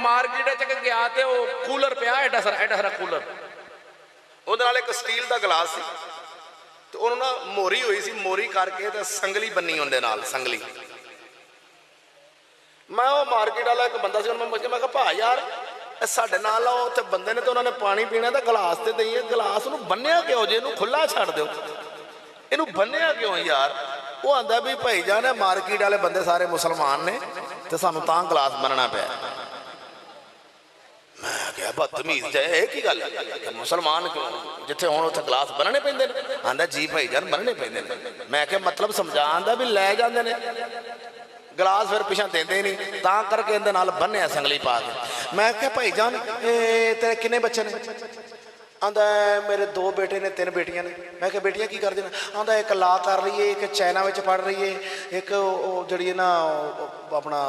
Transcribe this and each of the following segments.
Market च गया तो कूलर पिया एडा सारा कूलर, उहदे नाल एक स्टील का गिलास सी ते उहनूं ना मोरी हुई सी, मोरी करके ते संगली बन्नी उहदे नाल संगली। मैं वो मार्केट वाला एक बंदा सी, मैं पुछया मैं कहा भा यार साडे नाल आओ, उत्थे बंदे ने तो उन्होंने पानी पीना तो गिलास तो दईए, गिलास नूं बन्निया क्यों जे, इहनूं खुला छड्ड दिओ, इहनूं बन्निया क्यों यार। वो आंदा भी भाई जान मार्केट वाले बंदे सारे मुसलमान ने तो सानूं तां गिलास बनना पिया। मैं क्या बदतमीज जाए की गल है, मुसलमान क्यों जिथे हुण उत्थे गिलास बनने पैंदे ने। आंदा जी भाई जान बनने पैंदे ने। मैं क्या मतलब समझा। आंदा भी लै जांदे ने गिलास फिर पिछा देंदे नहीं, तां करके इहदे नाल बन्निया संगली पा के। मैं क्या भाई जान तेरे किन्ने बच्चे ने? आंदा मेरे 2 बेटे ने 3 बेटियां ने। मैं क्या बेटियां की करदे ने? आंदा एक ला कर रही है, एक चाइना में पढ़ रही है, एक जी ना अपना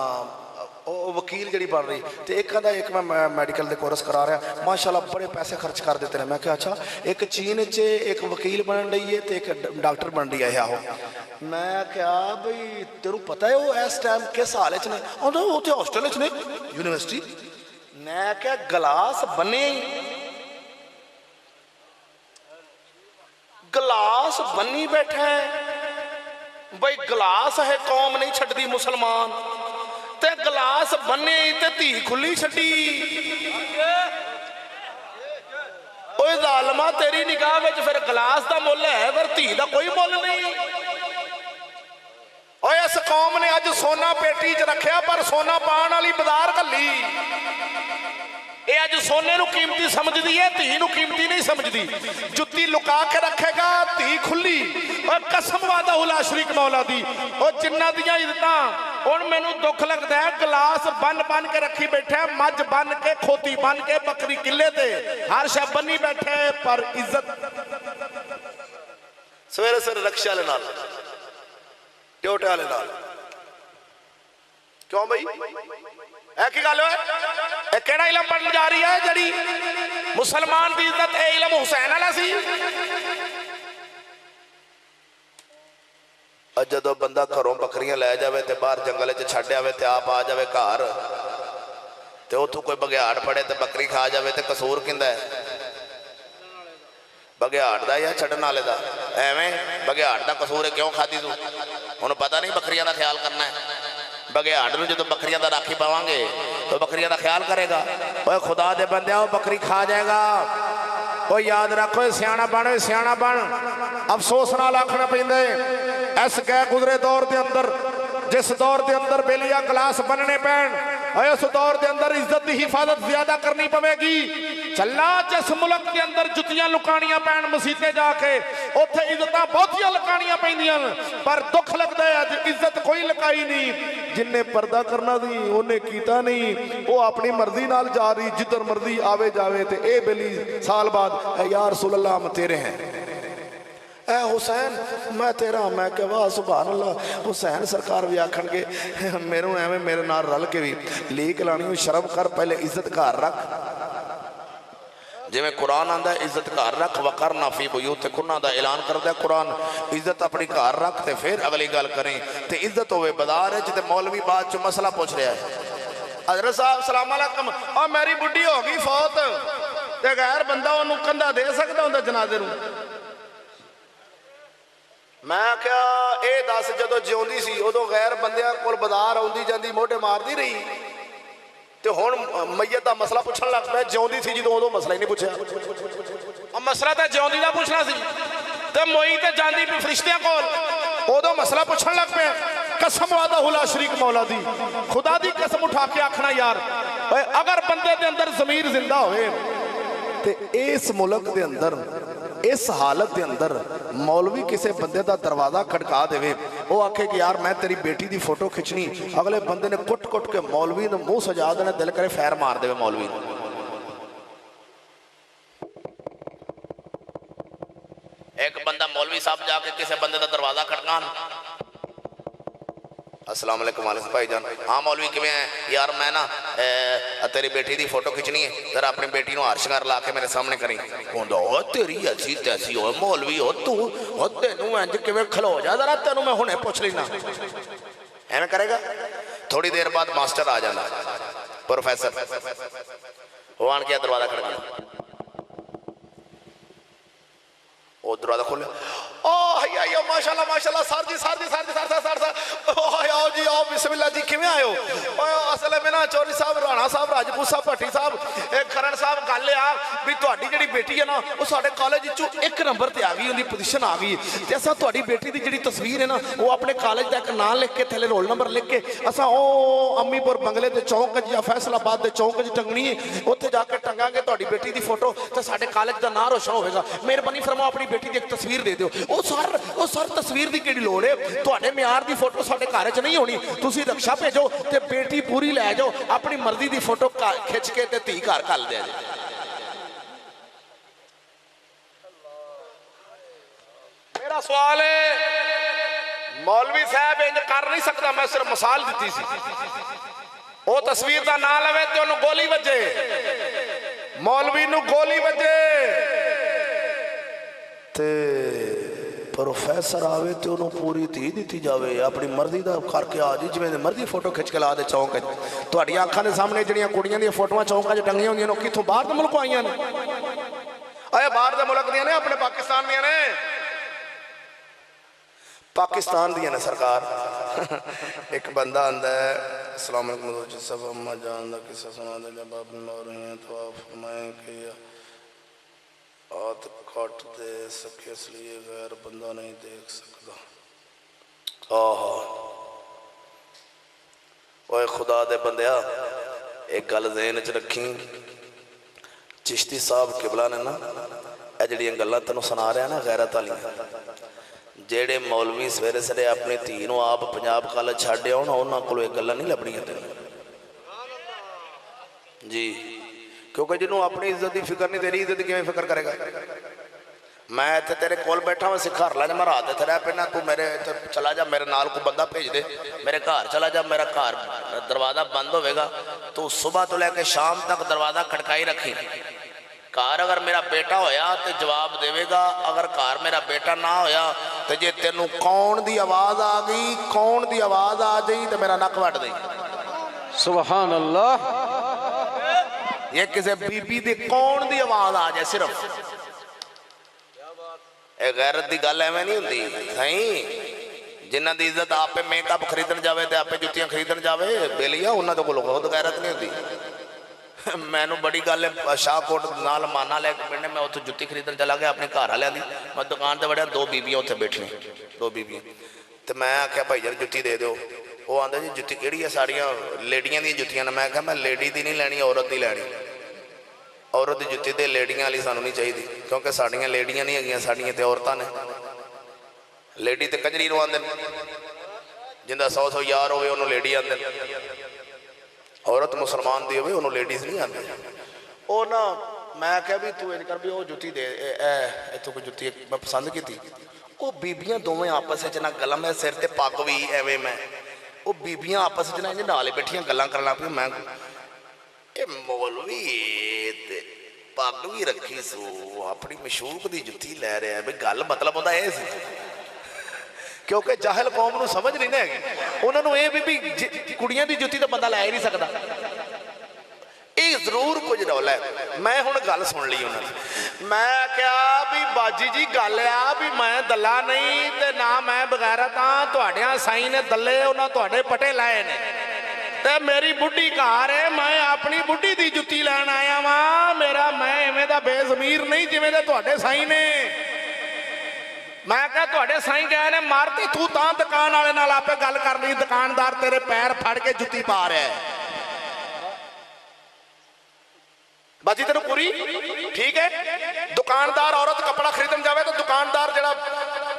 वकील जी पढ़ रही, तो एक कहता एक मैं मैडिकल के कोर्स करा रहा, माशाल्लाह बड़े पैसे खर्च कर देते हैं। मैं क्या अच्छा, एक चीन च एक वकील बन रही है तो एक डॉक्टर बन रही है आहो। मैं क्या बई तेरू पता है वो इस टाइम किस हाल च ने? आंदा वो तो हॉस्टल च ने यूनिवर्सिटी। मैं क्या गिलास बने, गिलास बनी बैठा है बई, गिलास है कौम नहीं छड्डी मुसलमान, ते गिलास बने ते धी खुली छड्डी। ओए ज़ालिमा तेरी निगाह में फिर गिलास का मुल है, फिर धी का कोई मुल नहीं। ओए इस कौम ने अज सोना पेटी च रखिया पर सोना पाने वाली बाजार घली। ये अज सोने नूं कीमती समझदी है, धी नूं कीमती नहीं समझदी। जुत्ती लुका के रखेगा, धी खुली। और कसम वादा हुला शरीक मौला दी, और जिन्ना दियां इज्जतां हुण मैनूं दुख लगदा है। गिलास बन बन के रखी बैठा है, मज बन के, खोती बन के, बकरी किले ते हर शै बनी बैठे है, पर इज्जत सवेरे सवेरे रक्षा वाले नाल ट्योटे वाले नाल। क्यों बई ऐ की गल है? केड़ा इलम पढ़न जा रही है जड़ी मुसलमान की इज्जत? ए इलम हुसैन वाला सी। जदों बंदा घरों बकरियां लै जाए तो बाहर जंगल च छड्ड आवे ते आप आ जाए घर, तो उतों कोई बघियाड़ फड़े तो बकरी खा जाए तो कसूर किंदा है? बघियाड़ दा या छड्डण वाले दा? एवें बघियाड़ दा कसूर है, क्यों खाधी तू? उन्हें पता नहीं बकरियां दा ख्याल करना है। बघियाड़ नूं जदों बकरियां दा राखी पावांगे तो बकरियां दा ख्याल करेगा। ओए खुदा दे बंदे वो बकरी खा जाएगा। ओ याद रखो सियाणा बन, सियाणा बन। अफसोस नाल आखना पैंदा है इस गए गुजरे दौर के अंदर, जिस दौर के अंदर बेलिया गिलास बनने पैन, उस दौर के अंदर इज्जत की हिफाजत ज्यादा करनी पवेगी। चलना जिस मुल्क के अंदर जुतियां लुकानियां पैन मसीते जाके, उत्थे इज्जत बहुतियां लुकानियां पैंदियां, पर दुख लगता है अज इज्जत कोई लुकाई नहीं। जिन्हें पर्दा करना दी उन्हें कीता नहीं, वो अपनी मर्जी नाल जा रही, जिधर मर्जी आवे जावे। ते ए बेली साल बाद यार रसूलुल्लाह हम तेरे हैं, ए हुसैन मैं तेरा। मैं क्या वाह सुभान अल्लाह। हुसैन सरकार भी आखणगे मेरे एवं मेरे नाल रल के भी लीक लानी, शर्म कर, पहले इज्जत घर रख। जिवें कुरान आंदा इज्जत घर रख, वकरना फी बुयूतिकुन्ना दा ऐलान करदा कुरान, इज्जत अपनी घर रख ते फिर अगली गल करें। ते इज्जत होवे बाजार च, ते मौलवी बाद च मसला पूछ रहा है। हजरत साहब सलाम अलैकुम, और मेरी बुढ़ी हो गई फौत, ते गैर बंदा उन्होंने कंधा दे सकता होंदा जनाजे नूं? मैं क्या ये दस जदों जिउंदी सी उदों गैर बंदियां कोल बाजार आउंदी जांदी मोढे मारदी रही, तो हुण मैयत का मसला पूछण लग पिया। जिउंदी सी जदों उदों मसला ही नहीं पूछा। मसला तो जिउंदी का पूछना सी, ते मोई ते जांदी भी फरिश्तियां कोल, उदों मसला पूछण लग पिया। कसम वादा हुला शरीक मौला दी, खुदा दी कसम उठा के आखना यार, अगर बंदे दे अंदर ज़मीर जिंदा होए ते इस मुल्क दे अंदर इस हालत के अंदर मौलवी किसी बंदे का दरवाजा खड़का दे, वो आखे कि यार मैं तेरी बेटी की फोटो खिंचनी, अगले बंदे ने कुट कुट के मौलवी ने मुंह सजा देना, दिल करे फैर मार दे मौलवी। एक बंदा मौलवी साहब जाके किसी बंदे का दरवाजा खड़कान, अस्सलाम वालेकुम भाई जान, हाँ मौलवी किवें है यार, मैं ना तेरी बेटी की फोटो खिंचनी है, जरा अपनी बेटी को हार शंगार ला के मेरे सामने करी। कहंदा ओ तेरी ऐसी तैसी हो मौलवी हो तू, ओ तेनू इंज किवें खलो जा, जरा तेनू मैं हुणे पुछ लेना। एवें करेगा? थोड़ी देर बाद मास्टर आ जाता, प्रोफेसर वो आन के दरवाजा खड़काना, वो दरवाजा खोले, ओ हैया माशाल्लाह माशाल्लाह सर जी सर जी सर जी सर सर सर सर आओ जी आओ बिस्मिल्लाह जी किवें आए हो? असल में ना चौधरी साहब राणा साहब राजपूत साहब भट्टी साहब खरन साहब गल आ भी तुहाडी जिहड़ी बेटी है ना वो साडे कॉलेज चों 1 नंबर ते आ गई, उहदी पोजीशन आ गई ते असां तुहाडी बेटी दी जिहड़ी तस्वीर है ना वो अपने कॉलेज दा एक नाम लिख के थल्ले रोल नंबर लिख के असां ओ अम्मीपुर बंगले दे चौक या फैसलाबाद दे चौक च टंगनी है, उत्थे जाके टंगांगे तुहाडी बेटी दी फोटो ते साडे कॉलेज दा नाम रोशन होवेगा। मेहरबानी फरमाओ अपनी बेटी दी एक तस्वीर दे दिओ। ओ सर तस्वीर दी किहड़ी लोड़ है? तुहाडे म्यार दी फोटो साडे घर च नहीं होनी, तुसीं रक्षा भेजो ते बेटी पूरी लै जाओ, अपनी मर्जी दी फोटो खिच के ते धी घर घल दे। मेरा सवाल है, मौलवी साहब इंज कर नहीं सकता, मैं सिर्फ मिसाल दी सी। वो तस्वीर का नाम लवे तो उन्होंने गोली बजे, मौलवी नूं गोली बजे ते प्रोफेसर आवे तो उन्होंने पूरी धी दी जाए, अपनी मर्जी का करके आ जी, जिवें मर्जी फोटो खिंच के ला दे चौंक। तुहाडी अखां दे सामने जिहड़ियां कुड़ियां दी फोटोआं चौंकां च टंगियां होंदियां ने कित्थों बाहर दे मुल्कों आईयां ने? आए बाहर दे मुल्क दियां ने, अपने पाकिस्तान दियां ने, पाकिस्तान दियां ने सरकार। एक बंदा आंदा है, अस्सलाम वालेकुम सब अम्मा जान दा किस्सा सुना दे, जब आप बीमार हुए तो आप फरमाएं कि हाथ काट दे सके इसलिए गैर बंदा नहीं देख सकता। ओए खुदा दे बंदिया एक गल ज़हन च रखी, चिश्ती साहब किबला ने ना ये जिहड़ियां गल्लां तैनूं सुना रहा ना गैरत वालियां, जेड़े मौलवी सवेरे सवेरे अपनी धी नूं आप पंजाब कॉलेज छड्ड आउण, उन्हां कोलों ये गल्लां नहीं लभणियां तैनूं जी, क्योंकि जिन्होंने अपनी इज्जत की फिक्र नहीं, तेरी इज्जत की किवें फिक्र करेगा? मैं इत्थे तेरे कोल बैठा मैं सिखा ला, मैं रात इत्थे रह पैना, तू मेरे इत्थे चला जा, मेरे नाल को बंदा भेज दे, मेरे घर चला जा, मेरा घर दरवाज़ा बंद होगा, तू सुबह तो लैके शाम तक दरवाज़ा खड़काई रखी। घर अगर मेरा बेटा होया तो जवाब देवेगा, अगर घर मेरा बेटा ना होया तो जे तेनू कौन दी आवाज़ आ गई, कौन दी आवाज़ आ गई तो मेरा नक वट दे। सुभान अल्लाह। ये किसी बीबी दी कौन दी आवाज़ आ जाए सिर्फ, गैरत की गल एवं नहीं होंदी सही। जिन्हों की इज्जत आपे मेकअप खरीदन जाए तो आपे जुत्तियां खरीदन जाए बेलिया, उन्होंने कोल खुद गैरत नहीं होती। मैनू बड़ी गल है, शाहकोट नाल माना लैके पिंड, मैं उत्थे जुत्ती खरीदन चला गया अपने घर वाले की, मैं दुकान से वड़िया, 2 बीबियां उत्थे बैठियां, 2 बीबियां, तो मैं आख्या भाई यार जुत्ती दे दो। वो आंदा जी जुत्ती किहड़ी है? साड़ियाँ लेडियां दी जुत्तियां ने। मैं कहा मैं लेडी दी नहीं लैनी, औरत दी लैनी। औरत की जुत्ती तो लेडियां वाली सानू नहीं चाहिए, क्योंकि साड़ियाँ लेडियां नहीं हैगियां, साड़ियाँ तो औरतां ने। लेडी तो कंजरी नूं आंदे, जिंदा 100 यार होवे उन्होंने लेडी आंदे, औरत मुसलमान दी होवे उन्होंने लेडीज नहीं आंदे। वो ना मैं क्या भी तू इंज कर भी वो जुत्ती दे, इत्थों कोई जुत्ती मैं पसंद की, वो बीबियां दोवें आपस में ना गल्लां, मैं सिर ते पग भी एवें, मैं वो बीबियां आपस में ना इंज नाल बैठियां गल्लां करन लग पईयां। मैं ये मौलवी ते पग भी रखी सो अपनी मशूक की जुत्ती लै रहा है, भी गल मतलब उहदा इह सी, क्योंकि जाहिल कौम नूं समझ नहीं ना हैगी, उन्होंने ये भी कुड़ियां दी जुत्ती तो बंदा लै ही नहीं सकता। ये जरूर कुछ रौला है। मैं हुण गल सुन ली उन्होंने, मैं क्या भी बाजी जी गल आ भी मैं दला नहीं ते ना मैं बगैरत हाँ, तुहाडियां साईं ने दले उन्हां तुहाडे पटे लाए ने ते मेरी बुढ़ी घर है, मैं अपनी बुढ़ी दी जुत्ती लैन आया वां, मेरा मैं इवें दा बेज़मीर नहीं जिवें दे तुहाडे साईं ने। मैं क्या तुहाडे साईं गए ने मारती, तू तां दुकान वाले नाल आपे गल कर ली, दुकानदार तेरे पैर फड़ के जुत्ती पा रहा है। बाजी तेन पूरी ठीक है। दुकानदार औरत कपड़ा खरीदन जाए तो दुकानदार जरा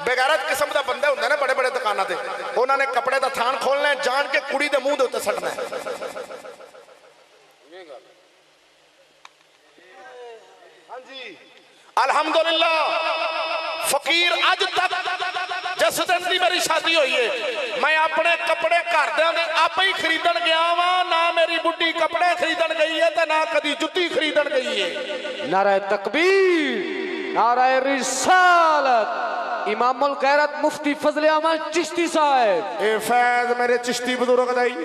बेगैरत किस्म का बंदे होंगे ना बड़े बड़े दुकानों से, उन्होंने कपड़े का थान खोलना है, जान के कुड़ी के मुंह के उत्ते सटना है। हाँ जी अल्हम्दुलिल्लाह फकीर अज तक जिस दिन की मेरी शादी हुई है मैं अपने कपड़े घरदियां दे आपे ही खरीदन गया वा, ना मेरी बुढ़ी कपड़े खरीदन गई है ते ना कदी जुत्ती खरीदन गई है। नारा तकबीर, नारा रिसालत, इमामुल गैरत मुफ्ती फजल अहमद चिश्ती साहब। ए फैज मेरे चिश्ती बुजुर्ग दा ही